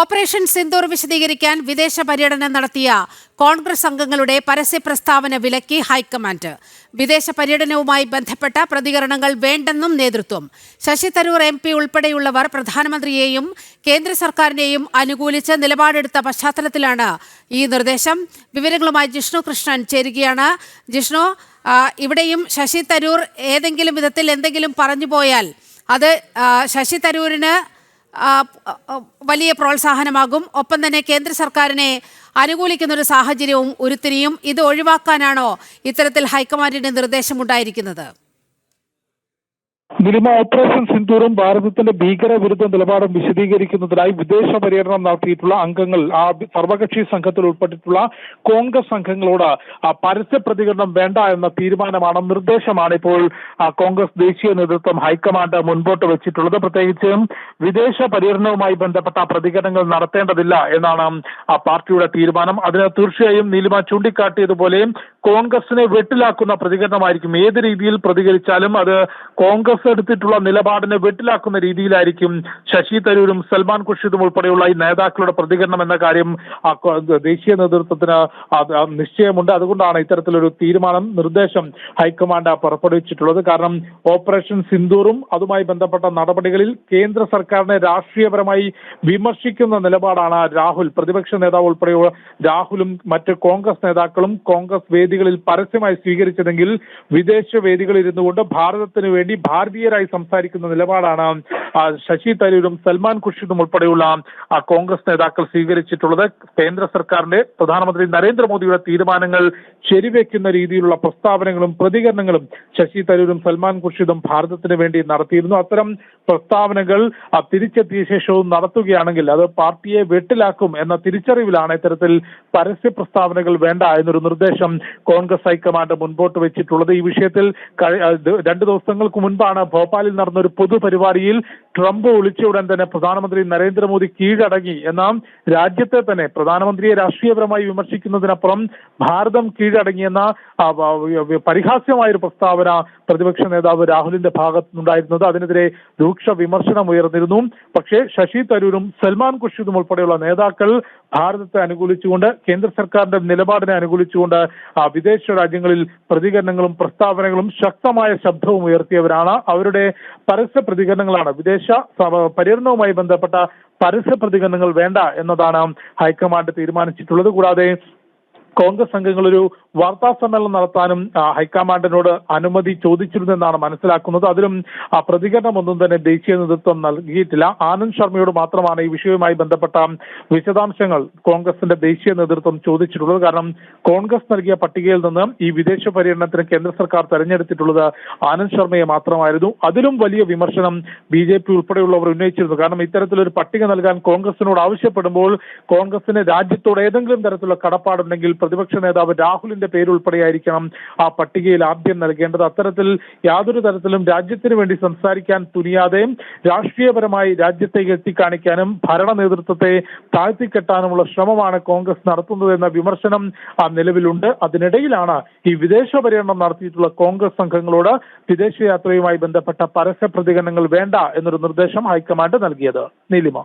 Operation Sindoor വിശദീകരിക്കാൻ വിദേശ പര്യടനം നടത്തിയ കോൺഗ്രസ് അംഗങ്ങളുടെ പരസ്യ പ്രസ്താവന വിലക്കി ഹൈക്കമാൻഡ്. വിദേശ പര്യടനവുമായി ബന്ധപ്പെട്ട പ്രതികരണങ്ങൾ വേണ്ടെന്നും നേതൃത്വം. ശശി തരൂർ MP ഉൾപ്പെടെയുള്ളവർ പ്രധാനമന്ത്രിയെയും കേന്ദ്ര സർക്കാരിനെയും അനുകൂലിച്ച് നിലപാടെടുത്ത പശ്ചാത്തലത്തിലാണ് ഈ നിർദ്ദേശം. വിവരങ്ങളുമായി ജിഷ്ണു കൃഷ്ണൻ ചേരുകയാണ്. ജിഷ്ണു, ഇവിടെയും ശശി തരൂർ ഏതെങ്കിലും വിധത്തിൽ എന്തെങ്കിലും പറഞ്ഞു പോയാൽ അത് ശശി തരൂരിന് വലിയ പ്രോത്സാഹനമാകും. ഒപ്പം തന്നെ കേന്ദ്ര സർക്കാരിനെ അനുകൂലിക്കുന്നൊരു സാഹചര്യവും ഉരുത്തിരിയും. ഇത് ഒഴിവാക്കാനാണോ ഇത്തരത്തിൽ ഹൈക്കമാൻഡിന്റെ നിർദ്ദേശമുണ്ടായിരിക്കുന്നത്? ഓപ്പറേഷൻ സിന്ദൂറും ഭാരതത്തിന്റെ ഭീകരവിരുദ്ധ നിലപാടും വിശദീകരിക്കുന്നതിനായി വിദേശ പര്യടനം നടത്തിയിട്ടുള്ള അംഗങ്ങൾ, ആ സർവകക്ഷി സംഘത്തിൽ ഉൾപ്പെട്ടിട്ടുള്ള കോൺഗ്രസ് അംഗങ്ങളോട് പരസ്യ പ്രതികരണം വേണ്ട എന്ന തീരുമാനമാണ്, നിർദ്ദേശമാണ് ഇപ്പോൾ കോൺഗ്രസ് ദേശീയ നേതൃത്വം ഹൈക്കമാൻഡ് മുൻപോട്ട് വെച്ചിട്ടുള്ളത്. പ്രത്യേകിച്ചും വിദേശ പര്യടനവുമായി ബന്ധപ്പെട്ട പ്രതികരണങ്ങൾ നടത്തേണ്ടതില്ല എന്നാണ് പാർട്ടിയുടെ തീരുമാനം. അതിന് തീർച്ചയായും നീലിമ ചൂണ്ടിക്കാട്ടിയതുപോലെ കോൺഗ്രസിനെ വെട്ടിലാക്കുന്ന പ്രതികരണമായിരിക്കും. ഏത് രീതിയിൽ പ്രതികരിച്ചാലും അത് കോൺഗ്രസ് എടുത്തിട്ടുള്ള നിലപാടിനെ വെട്ടിലാക്കുന്ന രീതിയിലായിരിക്കും ശശി തരൂരും സൽമാൻ ഖുർഷിദും ഉൾപ്പെടെയുള്ള ഈ നേതാക്കളുടെ പ്രതികരണം എന്ന കാര്യം ദേശീയ നേതൃത്വത്തിന് നിശ്ചയമുണ്ട്. അതുകൊണ്ടാണ് ഇത്തരത്തിലൊരു തീരുമാനം, നിർദ്ദേശം ഹൈക്കമാൻഡ് പുറപ്പെടുവിച്ചിട്ടുള്ളത്. കാരണം ഓപ്പറേഷൻ സിന്ദൂറും അതുമായി ബന്ധപ്പെട്ട നടപടികളിൽ കേന്ദ്ര സർക്കാരിനെ രാഷ്ട്രീയപരമായി വിമർശിക്കുന്ന നിലപാടാണ് രാഹുൽ, പ്രതിപക്ഷ നേതാവ് ഉൾപ്പെടെയുള്ള രാഹുലും മറ്റ് കോൺഗ്രസ് നേതാക്കളും കോൺഗ്രസ് വേദികളിൽ പരസ്യമായി സ്വീകരിച്ചതെങ്കിൽ വിദേശ വേദികളിൽ ഇരുന്നുകൊണ്ട് ഭാരതത്തിന് വേണ്ടി ഭാരതീയരായി സംസാരിക്കുന്ന നിലപാടാണ് ശശി തരൂരും സൽമാൻ ഖുർഷിദും ഉൾപ്പെടെയുള്ള കോൺഗ്രസ് നേതാക്കൾ സ്വീകരിച്ചിട്ടുള്ളത്. കേന്ദ്ര സർക്കാരിന്റെ, പ്രധാനമന്ത്രി നരേന്ദ്രമോദിയുടെ തീരുമാനങ്ങൾ ശരിവെക്കുന്ന രീതിയിലുള്ള പ്രസ്താവനകളും പ്രതികരണങ്ങളും ശശി തരൂരും സൽമാൻ ഖുർഷിദും ഭാരതത്തിന് വേണ്ടി നടത്തിയിരുന്നു. അത്തരം പ്രസ്താവനകൾ തിരിച്ചെത്തിയ ശേഷവും നടത്തുകയാണെങ്കിൽ അത് പാർട്ടിയെ വെട്ടിലാക്കും എന്ന തിരിച്ചറിവിലാണ് ഇത്തരത്തിൽ പരസ്യ പ്രസ്താവനകൾ വേണ്ട എന്നൊരു നിർദ്ദേശം കോൺഗ്രസ് ഹൈക്കമാൻഡ് മുൻപോട്ട് വെച്ചിട്ടുള്ളത്. ഈ വിഷയത്തിൽ 2 ദിവസങ്ങൾക്ക് മുൻപാണ് ഭോപ്പാലിൽ നടന്ന ഒരു പൊതുപരിപാടിയിൽ ട്രംപ് വിളിച്ചയുടൻ തന്നെ പ്രധാനമന്ത്രി നരേന്ദ്രമോദി കീഴടങ്ങി എന്ന, രാജ്യത്തെ തന്നെ പ്രധാനമന്ത്രിയെ രാഷ്ട്രീയപരമായി വിമർശിക്കുന്നതിനപ്പുറം ഭാരതം കീഴടങ്ങിയെന്ന പരിഹാസ്യമായൊരു പ്രസ്താവന പ്രതിപക്ഷ നേതാവ് രാഹുലിന്റെ ഭാഗത്തുനിന്നുണ്ടായിരുന്നത്. അതിനെതിരെ രൂക്ഷ വിമർശനം ഉയർന്നിരുന്നു. പക്ഷേ ശശി തരൂരും സൽമാൻ ഖുർഷിദും ഉൾപ്പെടെയുള്ള നേതാക്കൾ ഭാരതത്തെ അനുകൂലിച്ചുകൊണ്ട്, കേന്ദ്ര സർക്കാരിന്റെ നിലപാടിനെ അനുകൂലിച്ചുകൊണ്ട് വിദേശ രാജ്യങ്ങളിൽ പ്രതികരണങ്ങളും പ്രസ്താവനകളും ശക്തമായ ശബ്ദവും ഉയർത്തിയവരാണ്. അവരുടെ പരസ്യ പ്രതികരണങ്ങളാണ്, വിദേശ പര്യടനവുമായി ബന്ധപ്പെട്ട പരസ്യ പ്രതികരണങ്ങൾ വേണ്ട എന്നതാണ് ഹൈക്കമാൻഡ് തീരുമാനിച്ചിട്ടുള്ളത്. കൂടാതെ കോൺഗ്രസ് അംഗങ്ങൾ ഒരു വാർത്താ സമ്മേളനം നടത്താനും ഹൈക്കമാൻഡിനോട് അനുമതി ചോദിച്ചിരുന്നെന്നാണ് മനസ്സിലാക്കുന്നത്. അതിലും പ്രതികരണമൊന്നും തന്നെ ദേശീയ നേതൃത്വം നൽകിയിട്ടില്ല. ആനന്ദ് ശർമ്മയോട് മാത്രമാണ് ഈ വിഷയവുമായി ബന്ധപ്പെട്ട വിശദാംശങ്ങൾ കോൺഗ്രസിന്റെ ദേശീയ നേതൃത്വം ചോദിച്ചിട്ടുള്ളത്. കാരണം കോൺഗ്രസ് നൽകിയ പട്ടികയിൽ നിന്ന് ഈ വിദേശ പര്യടനത്തിന് കേന്ദ്ര സർക്കാർ തെരഞ്ഞെടുത്തിട്ടുള്ളത് ആനന്ദ് ശർമ്മയെ മാത്രമായിരുന്നു. അതിലും വലിയ വിമർശനം BJP ഉൾപ്പെടെയുള്ളവർ ഉന്നയിച്ചിരുന്നു. കാരണം ഇത്തരത്തിലൊരു പട്ടിക നൽകാൻ കോൺഗ്രസിനോട് ആവശ്യപ്പെടുമ്പോൾ കോൺഗ്രസിന് രാജ്യത്തോട് ഏതെങ്കിലും തരത്തിലുള്ള കടപ്പാടുണ്ടെങ്കിൽ പ്രതിപക്ഷ നേതാവ് രാഹുലിന്റെ പേരുൾപ്പെടെയായിരിക്കണം ആ പട്ടികയിൽ ആദ്യം നൽകേണ്ടത്. അത്തരത്തിൽ യാതൊരു തരത്തിലും രാജ്യത്തിന് വേണ്ടി സംസാരിക്കാൻ തുനിയാതെ രാഷ്ട്രീയപരമായി രാജ്യത്തെ എത്തിക്കാണിക്കാനും ഭരണ നേതൃത്വത്തെ താഴ്ത്തിക്കെട്ടാനുമുള്ള ശ്രമമാണ് കോൺഗ്രസ് നടത്തുന്നത് എന്ന വിമർശനം നിലവിലുണ്ട്. അതിനിടയിലാണ് ഈ വിദേശ പര്യടനം നടത്തിയിട്ടുള്ള കോൺഗ്രസ് സംഘങ്ങളോട് വിദേശയാത്രയുമായി ബന്ധപ്പെട്ട പരസ്യ പ്രതികരണങ്ങൾ വേണ്ട എന്നൊരു നിർദ്ദേശം ഹൈക്കമാൻഡ് നൽകിയത്. നീലിമ.